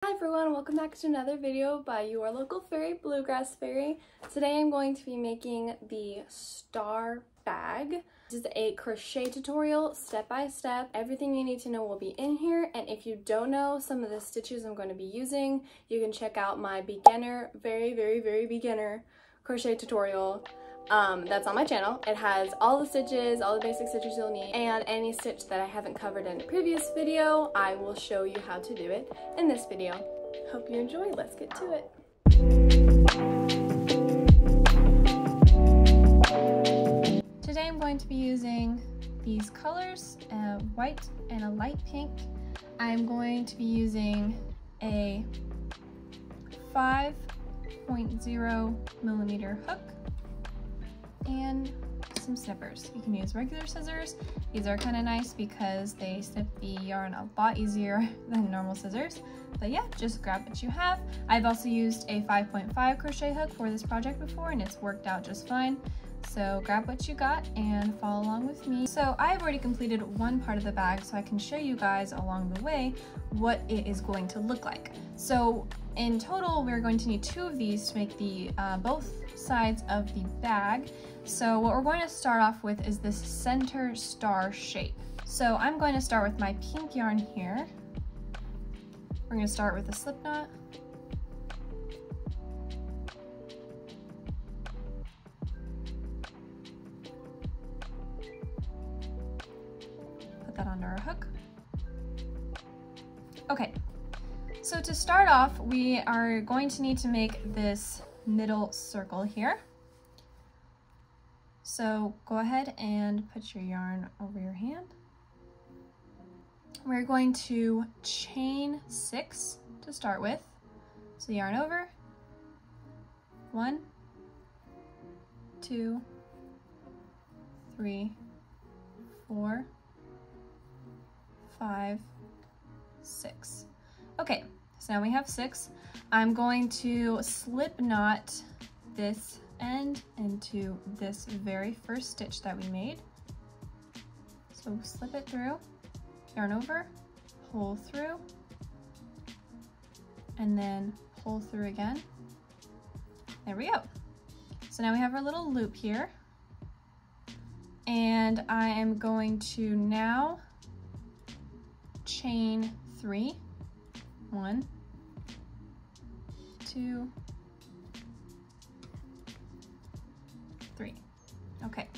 Hi everyone, welcome back to another video by your local fairy, Bluegrass Fairy. Today I'm going to be making the Star Bag. This is a crochet tutorial, step by step. Everything you need to know will be in here, and if you don't know some of the stitches I'm going to be using, you can check out my beginner, very beginner crochet tutorial. That's on my channel. It has all the stitches, all the basic stitches you'll need, and any stitch that I haven't covered in a previous video, I will show you how to do it in this video. Hope you enjoy. Let's get to it. Today I'm going to be using these colors, a white and a light pink. I'm going to be using a 5.0 millimeter hook and some snippers. You can use regular scissors. These are kind of nice because they snip the yarn a lot easier than normal scissors. But yeah, just grab what you have. I've also used a 5.5 crochet hook for this project before and it's worked out just fine. So grab what you got and follow along with me. So I've already completed one part of the bag so I can show you guys along the way what it is going to look like. So in total, we're going to need 2 of these to make the both sides of the bag. So what we're going to start off with is this center star shape. So I'm going to start with my pink yarn here. We're going to start with a slip knot. Put that under our hook. Okay, so to start off, we are going to need to make this middle circle here. So go ahead and put your yarn over your hand. We're going to chain 6 to start with. So yarn over, 1, 2, 3, 4, 5, 6. Okay, so now we have 6. I'm going to slip knot this end into this very first stitch that we made. So slip it through, yarn over, pull through, and then pull through again. There we go. So now we have our little loop here. And I am going to now chain 3. 1, 2, 3. Okay,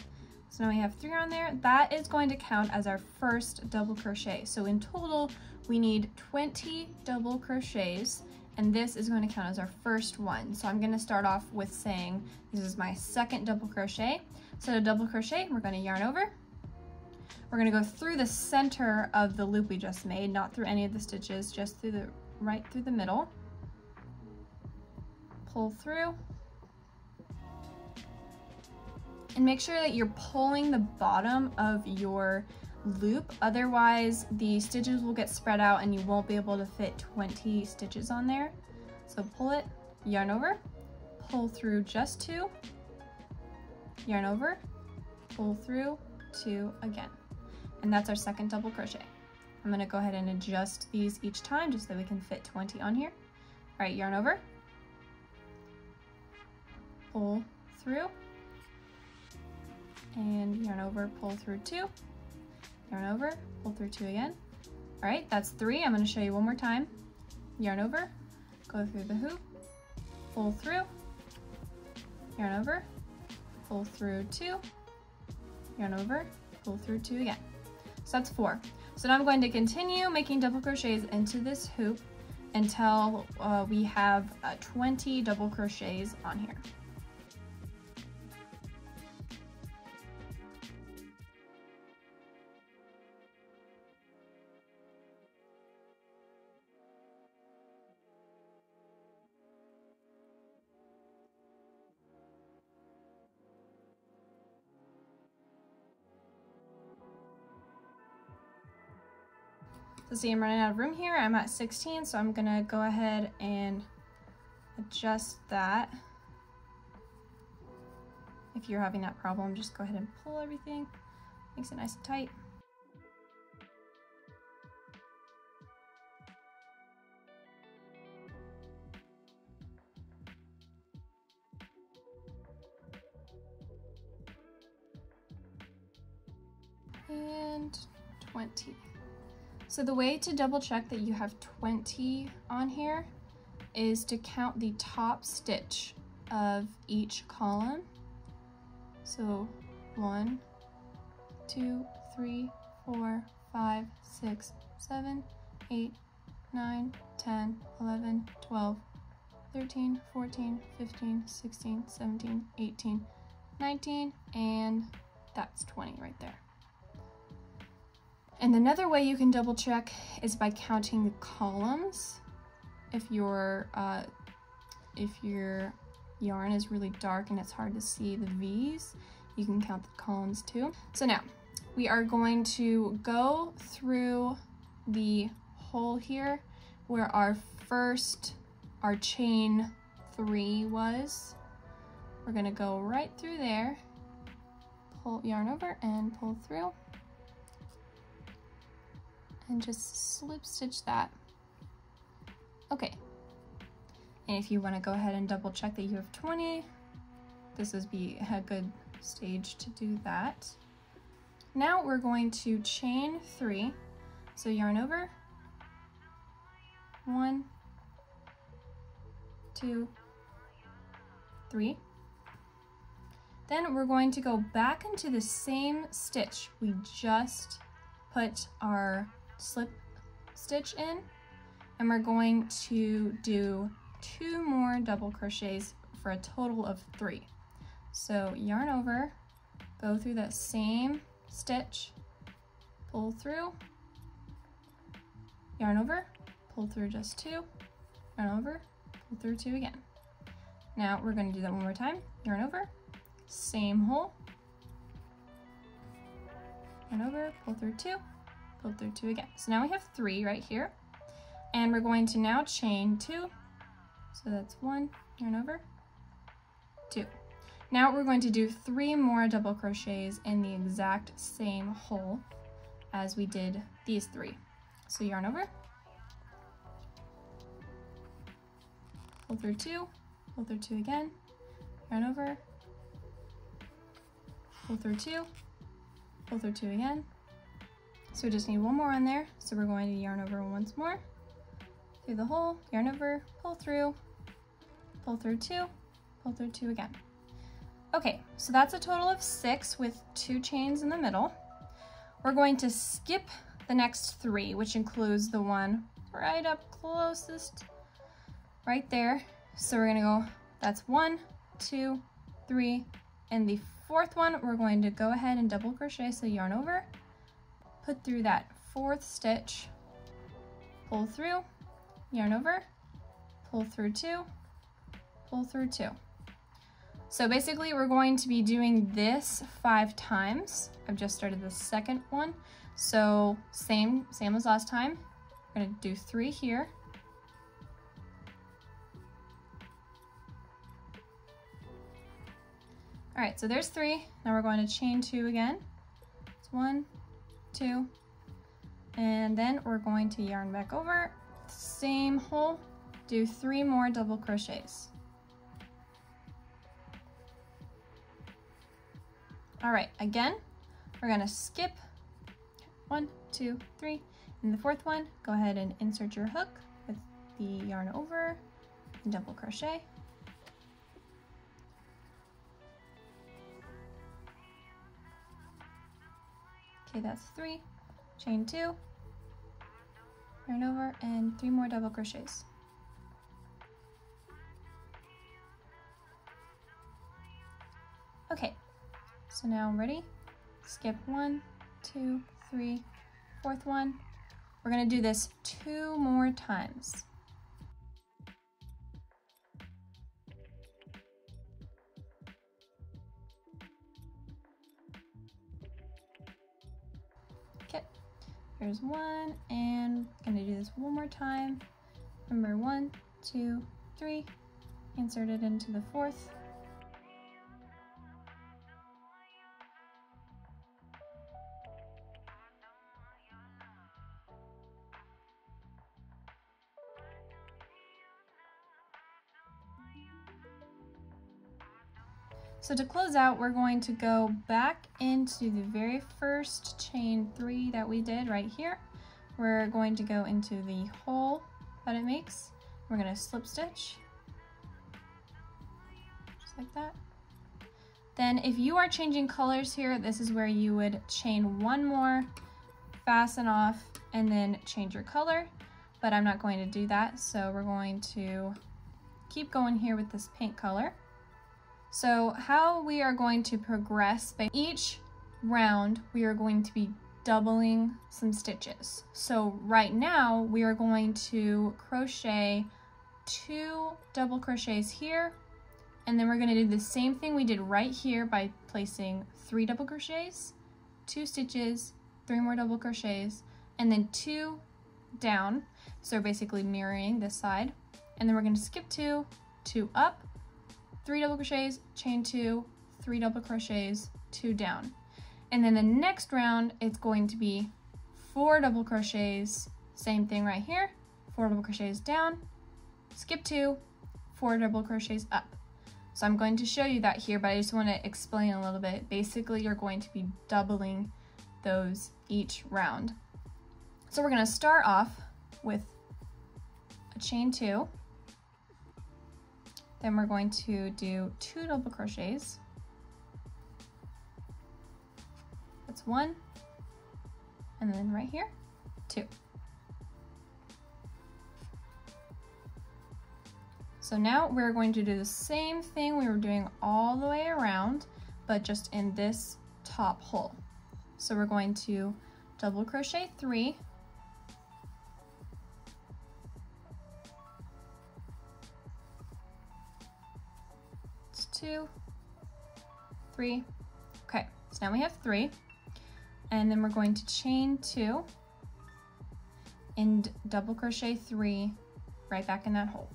so now we have 3 on there. That is going to count as our first double crochet. So in total, we need 20 double crochets, and this is going to count as our first one. So I'm going to start off with saying this is my second double crochet. So to double crochet, we're going to yarn over. We're going to go through the center of the loop we just made, not through any of the stitches, just through the right through the middle. Pull through. And make sure that you're pulling the bottom of your loop, otherwise the stitches will get spread out and you won't be able to fit 20 stitches on there. So pull it, yarn over, pull through just 2, yarn over, pull through 2 again. And that's our second double crochet. I'm gonna go ahead and adjust these each time just so we can fit 20 on here. All right, yarn over, pull through, and yarn over, pull through 2, yarn over, pull through 2 again. All right, that's 3. I'm gonna show you one more time. Yarn over, go through the hoop, pull through, yarn over, pull through 2, yarn over, pull through 2 again. So that's 4. So now I'm going to continue making double crochets into this hoop until we have 20 double crochets on here. So see, I'm running out of room here. I'm at 16, so I'm gonna go ahead and adjust that. If you're having that problem, just go ahead and pull everything. Makes it nice and tight. and 20. So the way to double check that you have 20 on here is to count the top stitch of each column. So 1, 2, 3, 4, 5, 6, 7, 8, 9, 10, 11, 12, 13, 14, 15, 16, 17, 18, 19, and that's 20 right there. And another way you can double check is by counting the columns. If your yarn is really dark and it's hard to see the V's, you can count the columns too. So now we are going to go through the hole here where our chain 3 was. We're gonna go right through there, pull yarn over and pull through, and just slip stitch that. Okay, and if you want to go ahead and double check that you have 20, this would be a good stage to do that. Now we're going to chain 3, so yarn over, 1, 2, 3. Then we're going to go back into the same stitch we just put our slip stitch in, and we're going to do 2 more double crochets for a total of 3. So yarn over, go through that same stitch, pull through, yarn over, pull through just 2, yarn over, pull through 2 again. Now we're going to do that one more time. Yarn over, same hole, yarn over, pull through 2, pull through 2 again. So now we have 3 right here, and we're going to now chain 2. So that's 1, yarn over, 2. Now we're going to do 3 more double crochets in the exact same hole as we did these 3. So yarn over, pull through 2, pull through 2 again, yarn over, pull through 2, pull through 2 again. So we just need 1 more on there, so we're going to yarn over once more, through the hole, yarn over, pull through 2, pull through 2 again. Okay, so that's a total of 6 with 2 chains in the middle. We're going to skip the next 3, which includes the one right up closest, right there. So we're gonna go, that's 1, 2, 3, and the 4th one, we're going to go ahead and double crochet, so yarn over, put through that 4th stitch, pull through, yarn over, pull through 2, pull through 2. So basically we're going to be doing this 5 times. I've just started the second one. So same as last time. We're gonna do 3 here. All right, so there's 3. Now we're going to chain 2 again. It's 1, 2, and then we're going to yarn back over, same hole, do 3 more double crochets. All right, again, we're gonna skip 1, 2, 3. In the 4th one, go ahead and insert your hook with the yarn over and double crochet. Okay, that's 3, chain 2, yarn over, and 3 more double crochets. Okay, so now I'm ready. Skip 1, 2, 3, 4th one. We're gonna do this 2 more times. Okay, here's 1, and I'm gonna do this 1 more time. Remember, 1, 2, 3, insert it into the 4th. So to close out, we're going to go back into the very first chain 3 that we did right here. We're going to go into the hole that it makes. We're going to slip stitch, just like that. Then if you are changing colors here, this is where you would chain 1 more, fasten off, and then change your color. But I'm not going to do that, so we're going to keep going here with this pink color. So how we are going to progress, by each round we are going to be doubling some stitches. So right now we are going to crochet 2 double crochets here, and then we're going to do the same thing we did right here by placing 3 double crochets, 2 stitches, 3 more double crochets, and then 2 down. So we're basically mirroring this side, and then we're going to skip 2, 2 up, 3 double crochets, chain 2, 3 double crochets, 2 down. And then the next round, it's going to be 4 double crochets, same thing right here, 4 double crochets down, skip 2, 4 double crochets up. So I'm going to show you that here, but I just want to explain a little bit. Basically, you're going to be doubling those each round. So we're going to start off with a chain 2. Then we're going to do 2 double crochets. That's 1, and then right here, 2. So now we're going to do the same thing we were doing all the way around, but just in this top hole. So we're going to double crochet 3, it's 2, 3, okay, so now we have 3, and then we're going to chain 2 and double crochet 3 right back in that hole.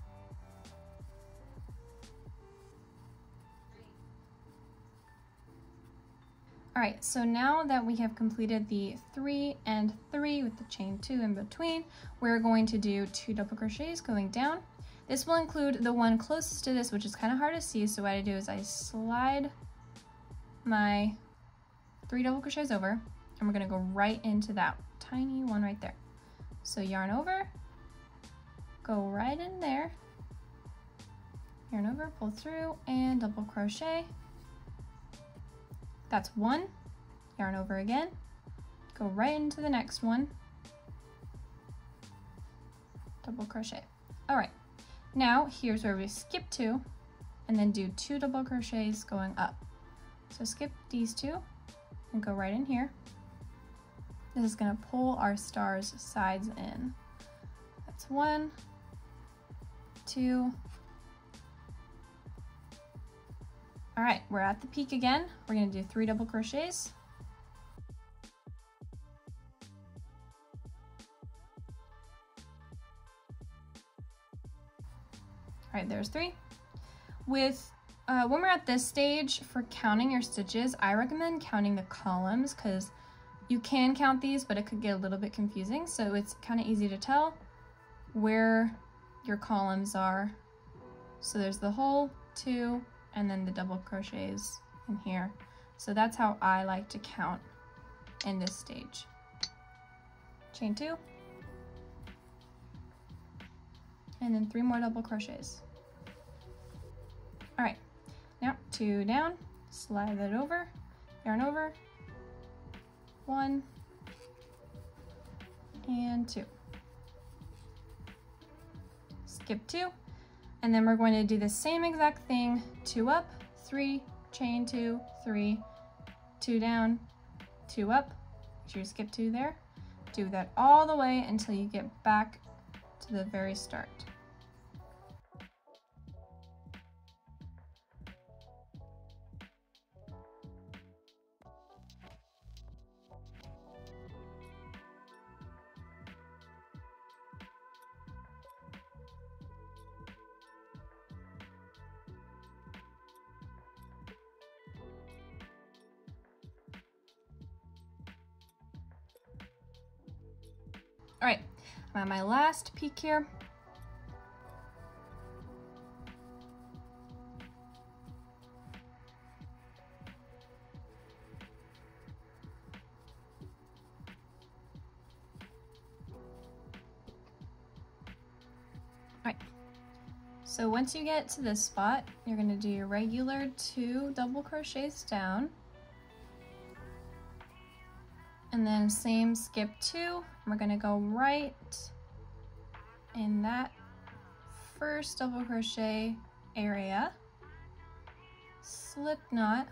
All right, so now that we have completed the 3 and 3 with the chain 2 in between, we're going to do 2 double crochets going down. This will include the one closest to this, which is kind of hard to see, so what I do is I slide my 3 double crochets over, and we're gonna go right into that tiny one right there. So yarn over, go right in there, yarn over, pull through, and double crochet. That's 1, yarn over again, go right into the next one, double crochet. All right, now here's where we skip 2 and then do 2 double crochets going up. So skip these 2 and go right in here. This is gonna pull our star's sides in. That's 1, 2. All right, we're at the peak again. We're gonna do 3 double crochets. All right, there's 3. With when we're at this stage for counting your stitches, I recommend counting the columns because you can count these, but it could get a little bit confusing. So it's kind of easy to tell where your columns are. So there's the hole, 2, and then the double crochets in here. So that's how I like to count in this stage. Chain 2, and then 3 more double crochets. All right, now 2 down, slide that over, yarn over, 1 and 2. Skip 2, and then we're going to do the same exact thing, 2 up, 3, chain 2, 3, 2 down, 2 up, make sure you skip 2 there. Do that all the way until you get back to the very start. All right, I'm at my last peak here. Alright, so once you get to this spot, you're going to do your regular 2 double crochets down, and then same skip 2. We're going to go right in that first double crochet area, slip knot,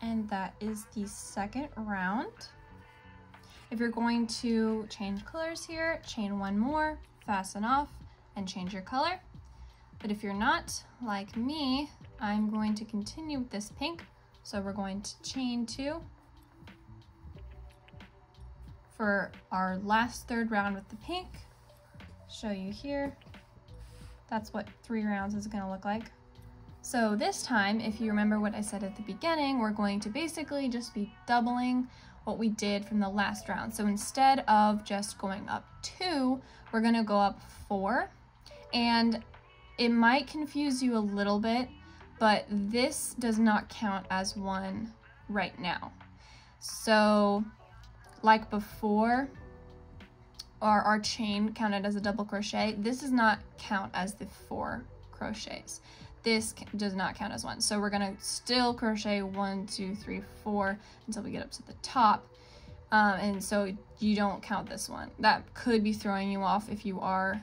and that is the second round. If you're going to change colors here, chain 1 more, fasten off, and change your color. But if you're not, like me, I'm going to continue with this pink, so we're going to chain 2 for our last third round with the pink. Show you here. That's what 3 rounds is going to look like. So this time, if you remember what I said at the beginning, we're going to basically just be doubling what we did from the last round. So instead of just going up 2, we're going to go up 4. And it might confuse you a little bit, but this does not count as one right now. So like before, our chain counted as a double crochet. This does not count as the 4 crochets. This does not count as one. So we're gonna still crochet 1, 2, 3, 4 until we get up to the top. And so you don't count this one. That could be throwing you off if you are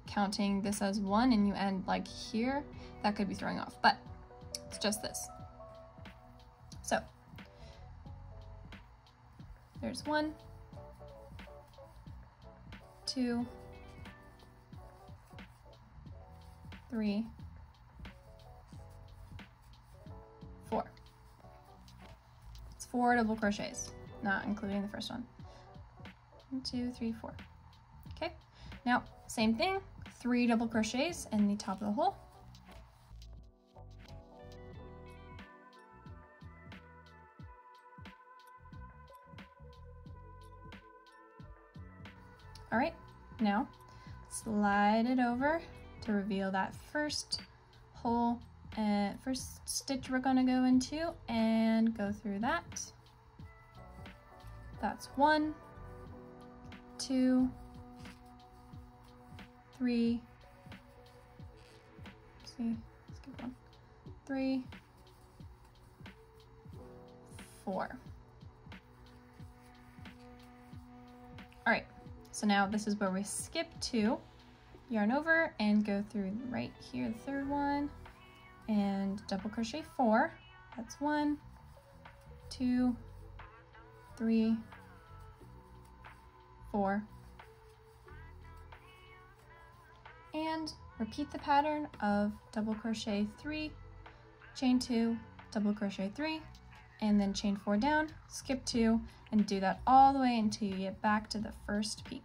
counting this as 1 and you end like here. That could be throwing off, but it's just this. So there's 1, 2, 3, 4. It's 4 double crochets, not including the first one. 1, 2, 3, 4. Okay, now same thing, 3 double crochets in the top of the hole. All right, now slide it over to reveal that first hole and first stitch we're gonna go into, and go through that. That's 1, 2, 3, see, skip 1, 3, 4. All right. So now this is where we skip 2, yarn over and go through right here, the third one, and double crochet 4. That's 1, 2, 3, 4. And repeat the pattern of double crochet 3, chain 2, double crochet 3, and then chain 4 down, skip 2, and do that all the way until you get back to the first peak.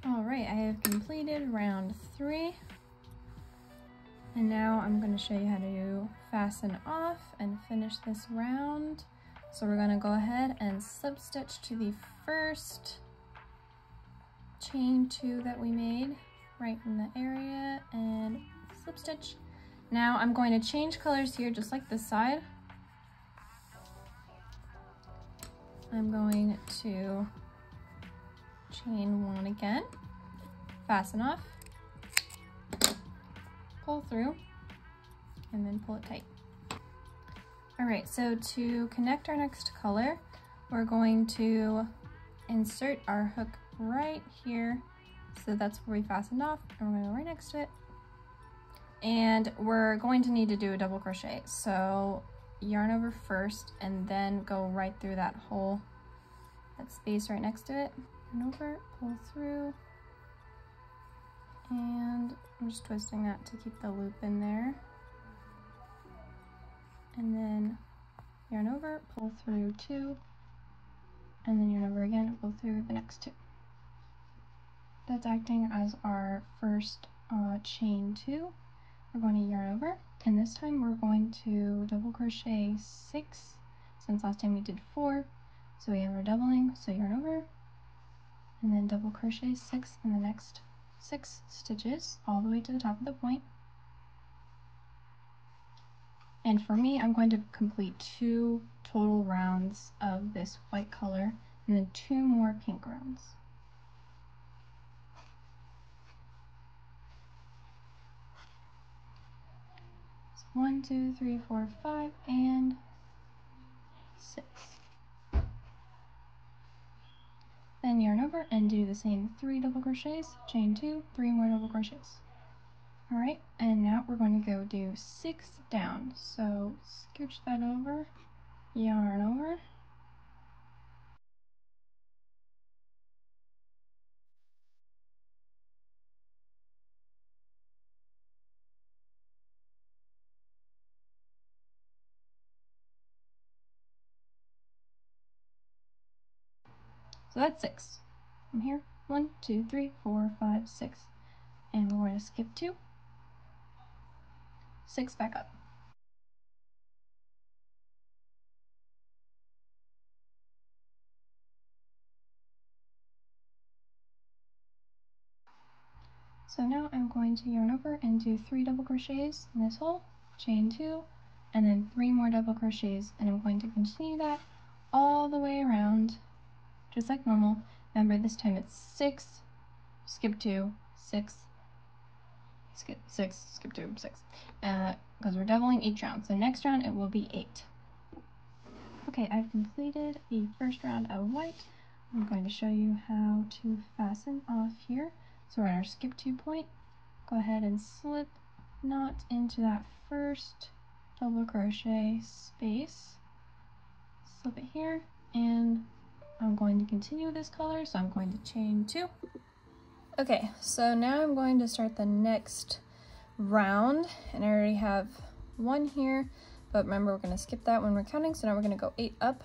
All right, I have completed round 3. And now I'm going to show you how to fasten off and finish this round. So we're going to go ahead and slip stitch to the first chain 2 that we made right in the area and slip stitch. Now I'm going to change colors here just like this side. I'm going to chain 1 again, fasten off, pull through, and then pull it tight. All right, so to connect our next color, we're going to insert our hook right here. So that's where we fastened off, and we're gonna go right next to it. And we're going to need to do a double crochet. So yarn over first and then go right through that hole, that space right next to it. Yarn over, pull through, and I'm just twisting that to keep the loop in there. And then yarn over, pull through 2, and then yarn over again, pull through the next 2. That's acting as our first chain 2. We're going to yarn over, and this time we're going to double crochet 6, since last time we did 4. So we have our doubling, so yarn over, and then double crochet 6 in the next 6 stitches all the way to the top of the point. And for me, I'm going to complete 2 total rounds of this white color and then 2 more pink rounds. So 1, 2, 3, 4, 5, and 6. Then yarn over and do the same 3 double crochets, chain 2, 3 more double crochets. Alright, and now we're going to go do 6 down. So scooch that over, yarn over, so that's 6. From here, 1, 2, 3, 4, 5, 6. And we're going to skip 2, 6 back up. So now I'm going to yarn over and do 3 double crochets in this hole, chain 2, and then 3 more double crochets, and I'm going to continue that all the way around, just like normal. Remember, this time it's 6, skip 2, 6, skip 6, skip 2, 6, because we're doubling each round. So next round it will be 8. Okay, I've completed the first round of white. I'm going to show you how to fasten off here. So we're at our skip 2 point. Go ahead and slip knot into that first double crochet space. Slip it here, and I'm going to continue this color, so I'm going to chain 2. Okay, so now I'm going to start the next round, and I already have 1 here, but remember we're going to skip that when we're counting, so now we're going to go 8 up.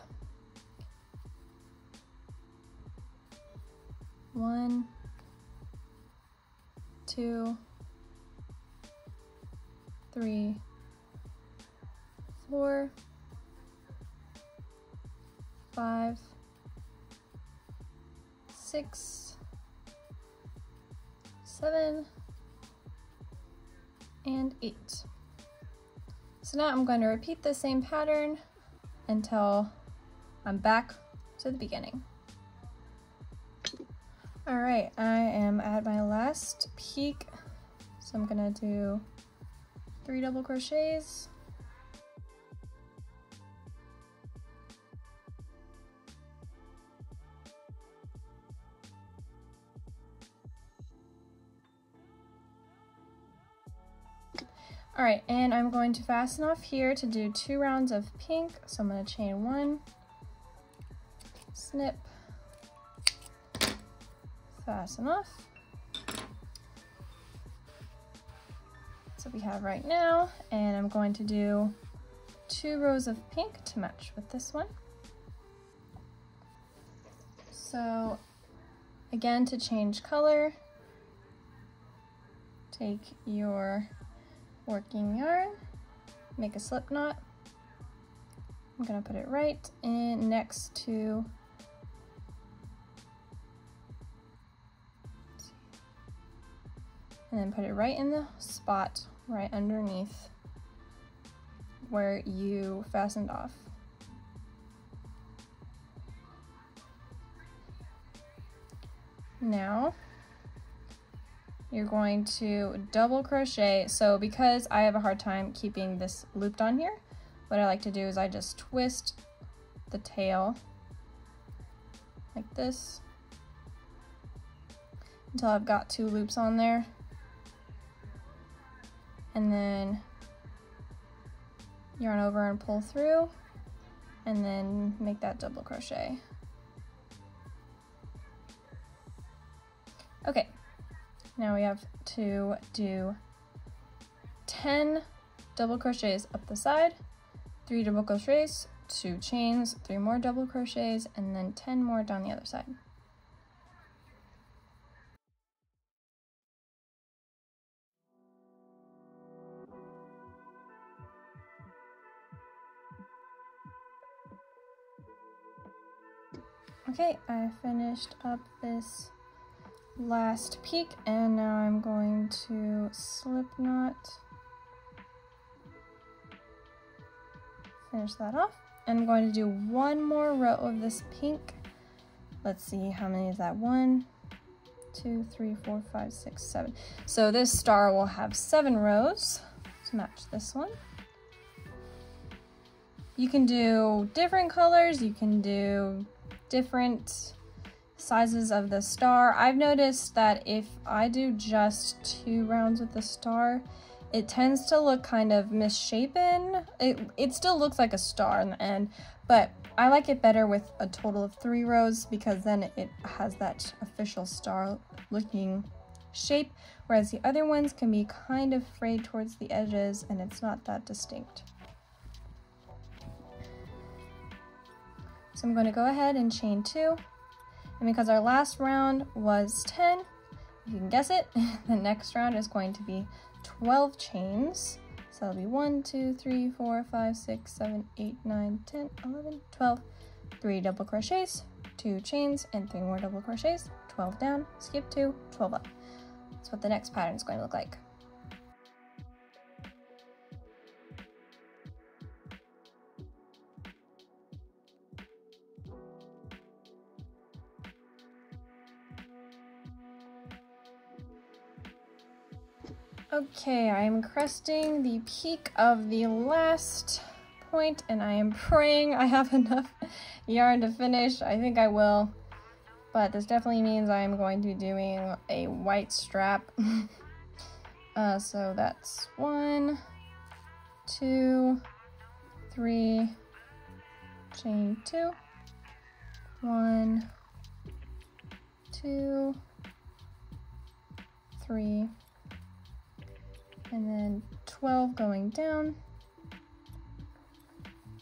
1, 2, 3, 4, 5, 6, 7, and 8. So now I'm going to repeat the same pattern until I'm back to the beginning. Alright, I am at my last peak, so I'm gonna do 3 double crochets. Alright, and I'm going to fasten off here to do 2 rounds of pink, so I'm going to chain 1, snip, fasten off. So we have right now, and I'm going to do 2 rows of pink to match with this one. So again, to change color, take your working yarn, make a slip knot. I'm gonna put it right in next to and then put it right in the spot right underneath where you fastened off. Now you're going to double crochet. So because I have a hard time keeping this looped on here, what I like to do is I just twist the tail like this until I've got 2 loops on there, and then yarn over and pull through, and then make that double crochet. Okay, now we have to do 10 double crochets up the side, 3 double crochets, 2 chains, 3 more double crochets, and then 10 more down the other side. Okay, I finished up this last peak, and now I'm going to slip knot finish that off. And I'm going to do one more row of this pink. Let's see, how many is that? 1, 2, 3, 4, 5, 6, 7. So this star will have 7 rows to match this one. You can do different colors, you can do different sizes of the star. I've noticed that if I do just 2 rounds with the star, it tends to look kind of misshapen. It still looks like a star in the end, but I like it better with a total of 3 rows because then it has that official star looking shape, whereas the other ones can be kind of frayed towards the edges and it's not that distinct. So I'm going to go ahead and chain 2, and because our last round was 10, you can guess it, the next round is going to be 12 chains. So it'll be 1, 2, 3, 4, 5, 6, 7, 8, 9, 10, 11, 12, 3 double crochets, 2 chains, and 3 more double crochets, 12 down, skip 2, 12 up. That's what the next pattern is going to look like. Okay, I am cresting the peak of the last point and I am praying I have enough yarn to finish. I think I will, but this definitely means I am going to be doing a white strap. So that's 1, 2, 3, chain 2, 1, 2, 3, and then 12 going down.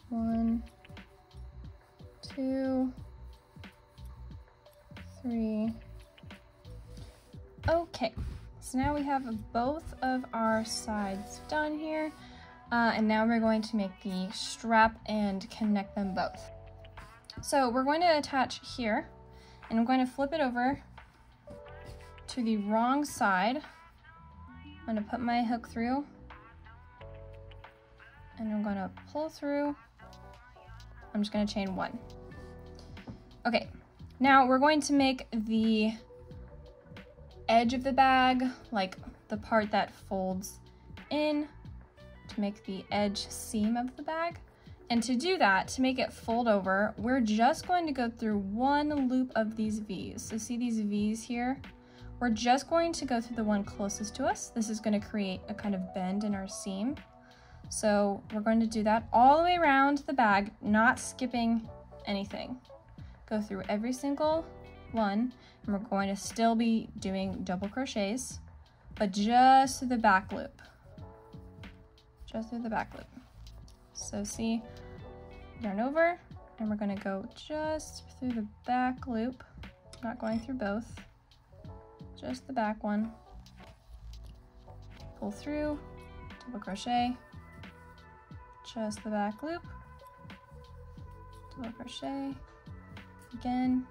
1, 2, 3. Okay, so now we have both of our sides done here. And now we're going to make the strap and connect them both. So we're going to attach here, and I'm going to flip it over to the wrong side. I'm going to put my hook through, and I'm going to pull through. I'm just going to chain 1. Okay, now we're going to make the edge of the bag, like the part that folds in, to make the edge seam of the bag. And to do that, to make it fold over, we're just going to go through one loop of these V's. So see these V's here? We're just going to go through the one closest to us. This is going to create a kind of bend in our seam. So we're going to do that all the way around the bag, not skipping anything. Go through every single one, and we're going to still be doing double crochets, but just through the back loop. Just through the back loop. So see, yarn over, and we're going to go just through the back loop, not going through both. Just the back one, pull through, double crochet, just the back loop, double crochet, again,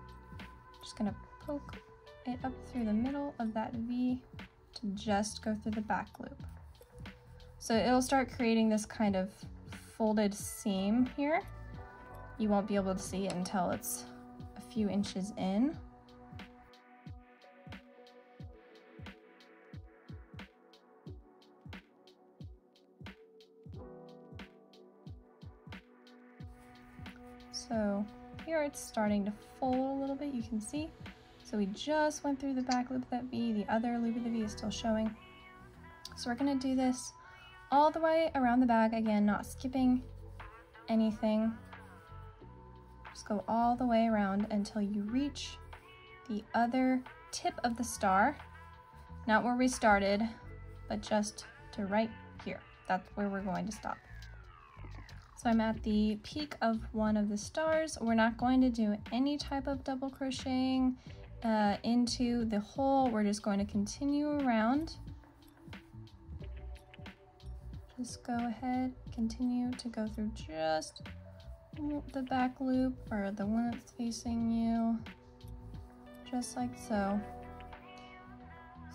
just gonna poke it up through the middle of that V to just go through the back loop. So it'll start creating this kind of folded seam here. You won't be able to see it until it's a few inches in. So here it's starting to fold a little bit, you can see. So we just went through the back loop of that V, the other loop of the V is still showing. So we're gonna do this all the way around the bag, again, not skipping anything. Just go all the way around until you reach the other tip of the star. Not where we started, but just to right here. That's where we're going to stop. So I'm at the peak of one of the stars. We're not going to do any type of double crocheting into the hole. We're just going to continue around. Just go ahead, continue to go through just the back loop or the one that's facing you, just like so.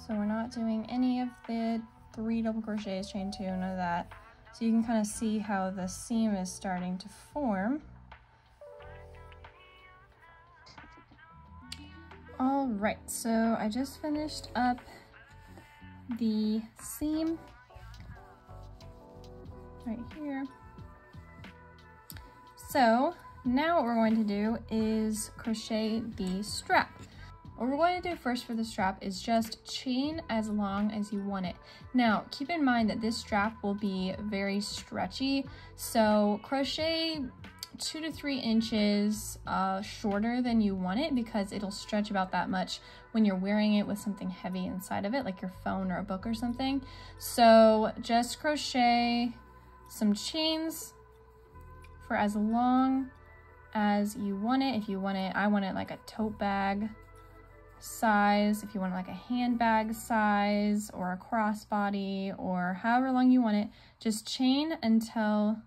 So we're not doing any of the 3 double crochets, chain 2, none of that. So you can kind of see how the seam is starting to form. All right, so I just finished up the seam right here. So now what we're going to do is crochet the strap. What we're going to do first for the strap is just chain as long as you want it. Now, keep in mind that this strap will be very stretchy, so crochet 2 to 3 inches shorter than you want it, because it'll stretch about that much when you're wearing it with something heavy inside of it, like your phone or a book or something. So just crochet some chains for as long as you want it. If you want it, I want it like a tote bag size, if you want like a handbag size or a crossbody, or however long you want it, just chain until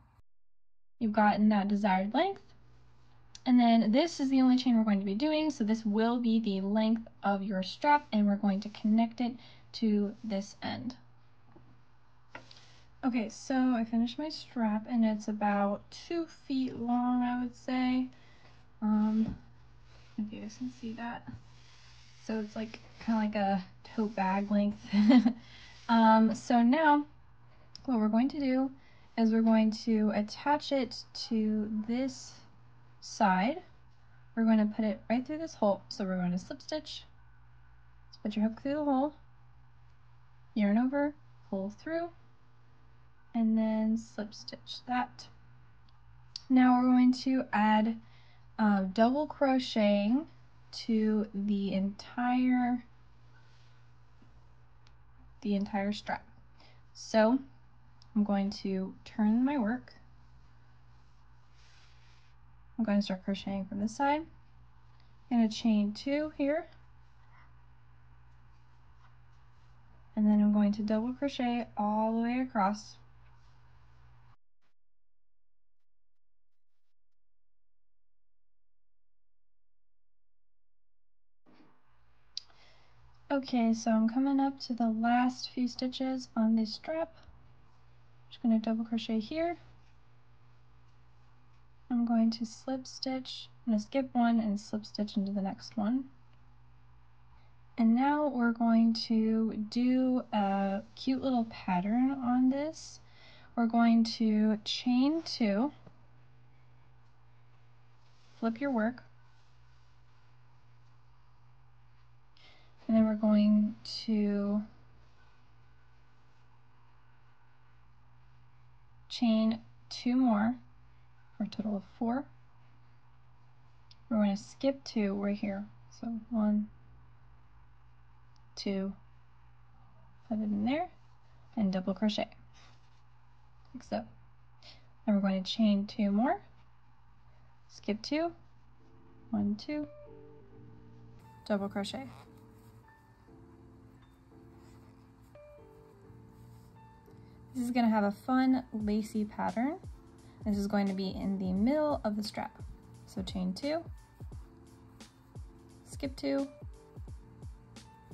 you've gotten that desired length. And then this is the only chain we're going to be doing, so this will be the length of your strap, and we're going to connect it to this end. Okay, so I finished my strap and it's about 2 feet long, I would say. If you guys can see that. So it's like kind of like a tote bag length. So now what we're going to do is we're going to attach it to this side. We're going to put it right through this hole. So we're going to slip stitch, put your hook through the hole, yarn over, pull through, and then slip stitch that. Now we're going to add double crocheting to the entire strap. So I'm going to turn my work. I'm going to start crocheting from this side. I'm going to chain 2 here, and then I'm going to double crochet all the way across. Okay, so I'm coming up to the last few stitches on this strap. I'm just going to double crochet here. I'm going to slip stitch, I'm going to skip one and slip stitch into the next one. And now we're going to do a cute little pattern on this. We're going to chain 2, flip your work, and then we're going to chain 2 more for a total of 4. We're going to skip 2 right here. So 1, 2, put it in there, and double crochet, like so. Then we're going to chain 2 more, skip 2, 1, 2, double crochet. This is going to have a fun lacy pattern. This is going to be in the middle of the strap. So chain 2, skip 2,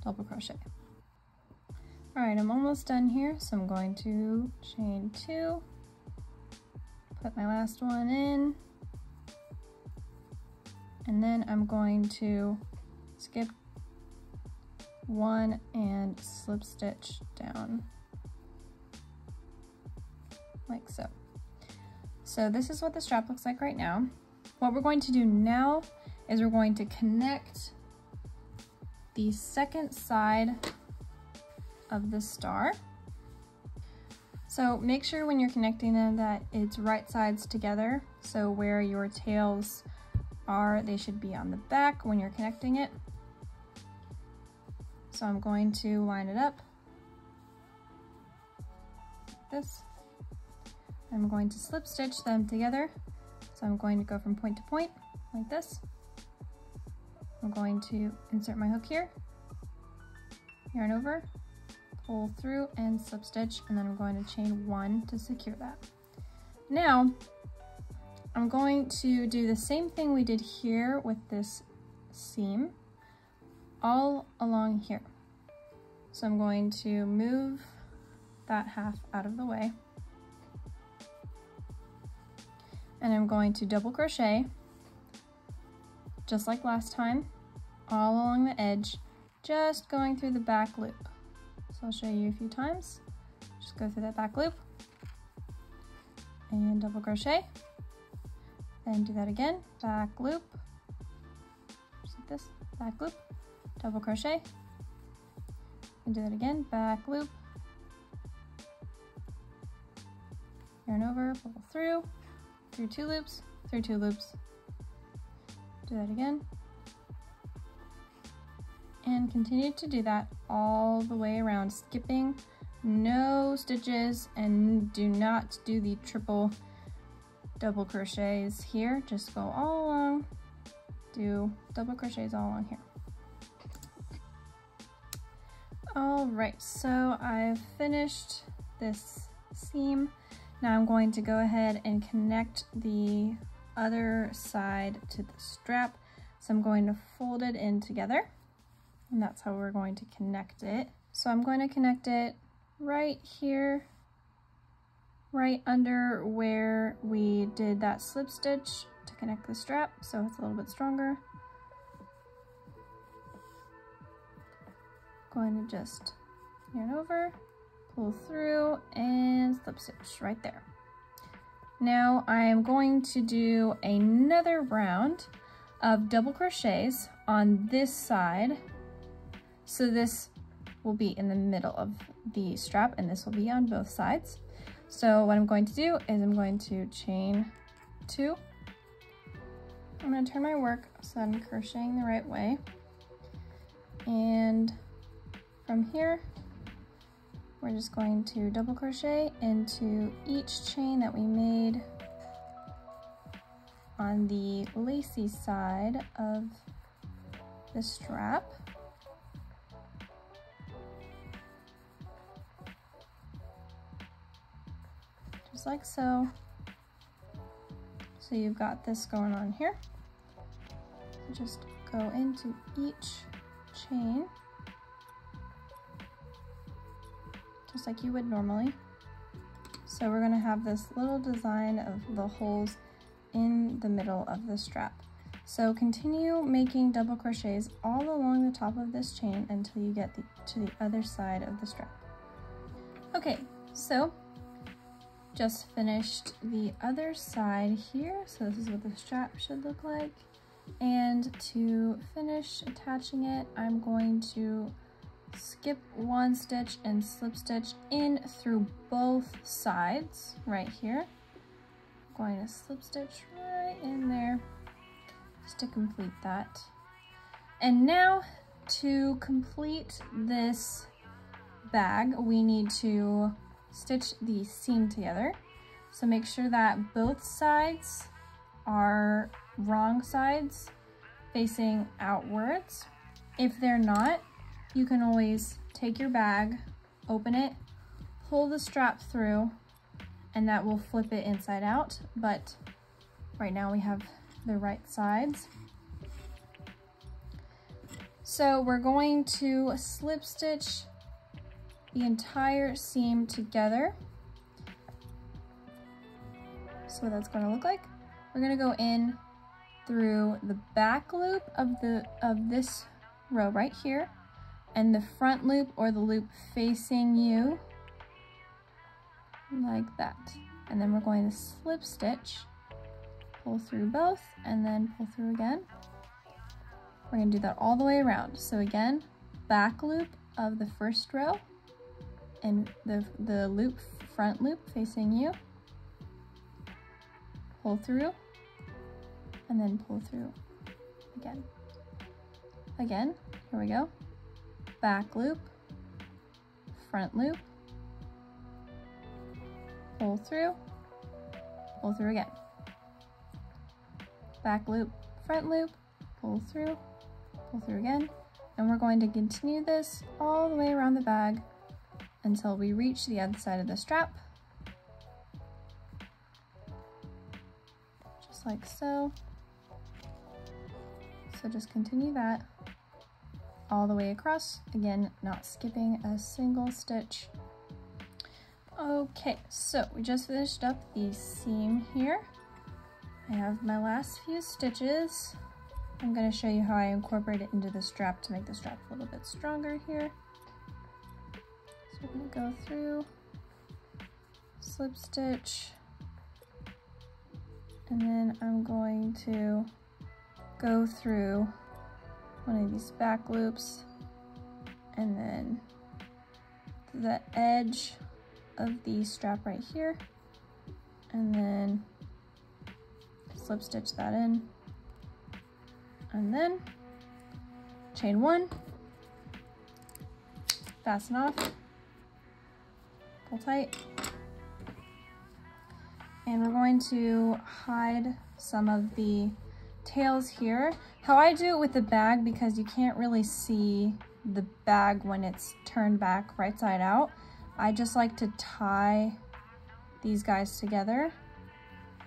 double crochet. Alright, I'm almost done here, so I'm going to chain 2, put my last one in, and then I'm going to skip 1 and slip stitch down, like so. So this is what the strap looks like right now. What we're going to do now is we're going to connect the second side of the star. So make sure when you're connecting them that it's right sides together. So where your tails are, they should be on the back when you're connecting it. So I'm going to line it up like this. I'm going to slip stitch them together. So I'm going to go from point to point like this. I'm going to insert my hook here, yarn over, pull through and slip stitch, and then I'm going to chain 1 to secure that. Now I'm going to do the same thing we did here with this seam all along here. So I'm going to move that half out of the way. and I'm going to double crochet just like last time, all along the edge, just going through the back loop. So I'll show you a few times. Just go through that back loop and double crochet, then do that again, back loop, just like this, back loop, double crochet, and do that again, back loop, yarn over, pull through 2 loops, through 2 loops, do that again, and continue to do that all the way around, skipping no stitches, and do not do the triple double crochets here. Just go all along, do double crochets all along here. All right, so I've finished this seam. Now I'm going to go ahead and connect the other side to the strap. So I'm going to fold it in together, and that's how we're going to connect it. So I'm going to connect it right here, right under where we did that slip stitch to connect the strap, so it's a little bit stronger. Going to just yarn over, pull through, and slip stitch right there. Now I am going to do another round of double crochets on this side. So this will be in the middle of the strap, and this will be on both sides. So what I'm going to do is I'm going to chain 2. I'm going to turn my work so I'm crocheting the right way. And from here, we're just going to double crochet into each chain that we made on the lacy side of the strap. Just like so. So you've got this going on here. So just go into each chain, just like you would normally. So we're gonna have this little design of the holes in the middle of the strap. So continue making double crochets all along the top of this chain until you get to the other side of the strap. Okay, so just finished the other side here. So this is what the strap should look like. And to finish attaching it, I'm going to skip 1 stitch and slip stitch in through both sides right here. I'm going to slip stitch right in there just to complete that. And now to complete this bag, we need to stitch the seam together. So make sure that both sides are wrong sides facing outwards. If they're not, you can always take your bag, open it, pull the strap through, and that will flip it inside out. But right now we have the right sides. So we're going to slip stitch the entire seam together. So what that's going to look like, we're going to go in through the back loop of this row right here, and the front loop or the loop facing you like that. And then we're going to slip stitch, pull through both, and then pull through again. We're going to do that all the way around. So again, back loop of the first row, and the loop, front loop facing you, pull through, and then pull through again. Again, here we go. Back loop, front loop, pull through again. Back loop, front loop, pull through again. And we're going to continue this all the way around the bag until we reach the other side of the strap. Just like so. So just continue that all the way across. Again, not skipping a single stitch. Okay, so we just finished up the seam here. I have my last few stitches. I'm going to show you how I incorporate it into the strap to make the strap a little bit stronger here. So I'm going to go through, slip stitch, and then I'm going to go through one of these back loops and then the edge of the strap right here, and then slip stitch that in, and then chain one, fasten off, pull tight, and we're going to hide some of the tails here. How I do it with the bag, because you can't really see the bag when it's turned back right side out, I just like to tie these guys together,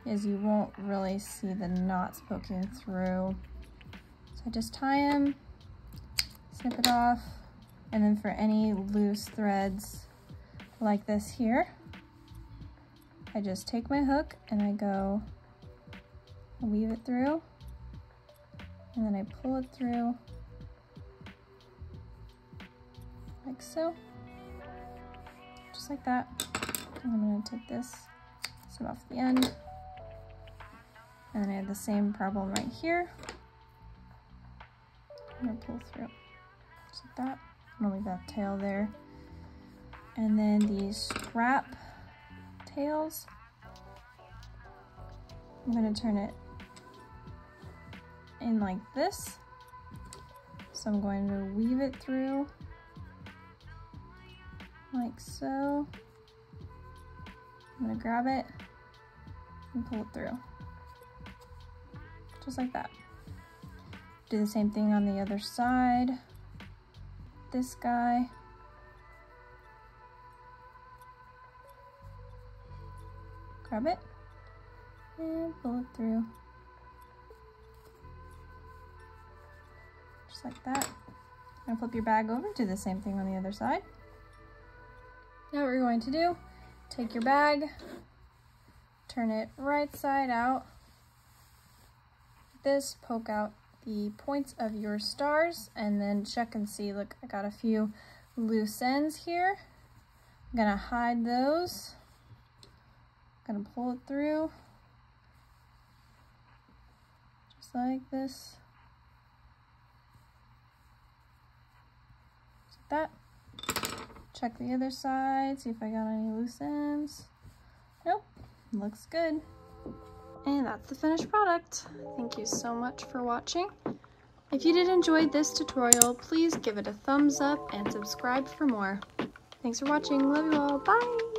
as you won't really see the knots poking through. So I just tie them, snip it off, and then for any loose threads like this here, I just take my hook and I go weave it through, and then I pull it through like so, just like that. And I'm going to take this, snip off the end, and then I have the same problem right here. I'm going to pull through just like that. I'm going to leave that tail there. And then these strap tails, I'm going to turn it in like this. So I'm going to weave it through like so. I'm going to grab it and pull it through just like that. Do the same thing on the other side. This guy. Grab it and pull it through just like that. And flip your bag over, do the same thing on the other side. Now what we're going to do, take your bag, turn it right side out, this, poke out the points of your stars, and then check and see. Look, I got a few loose ends here. I'm gonna hide those. I'm gonna pull it through just like this, just like that. Check the other side, see if I got any loose ends. Nope, looks good. And that's the finished product. Thank you so much for watching. If you did enjoy this tutorial, please give it a thumbs up and subscribe for more. Thanks for watching. Love you all. Bye.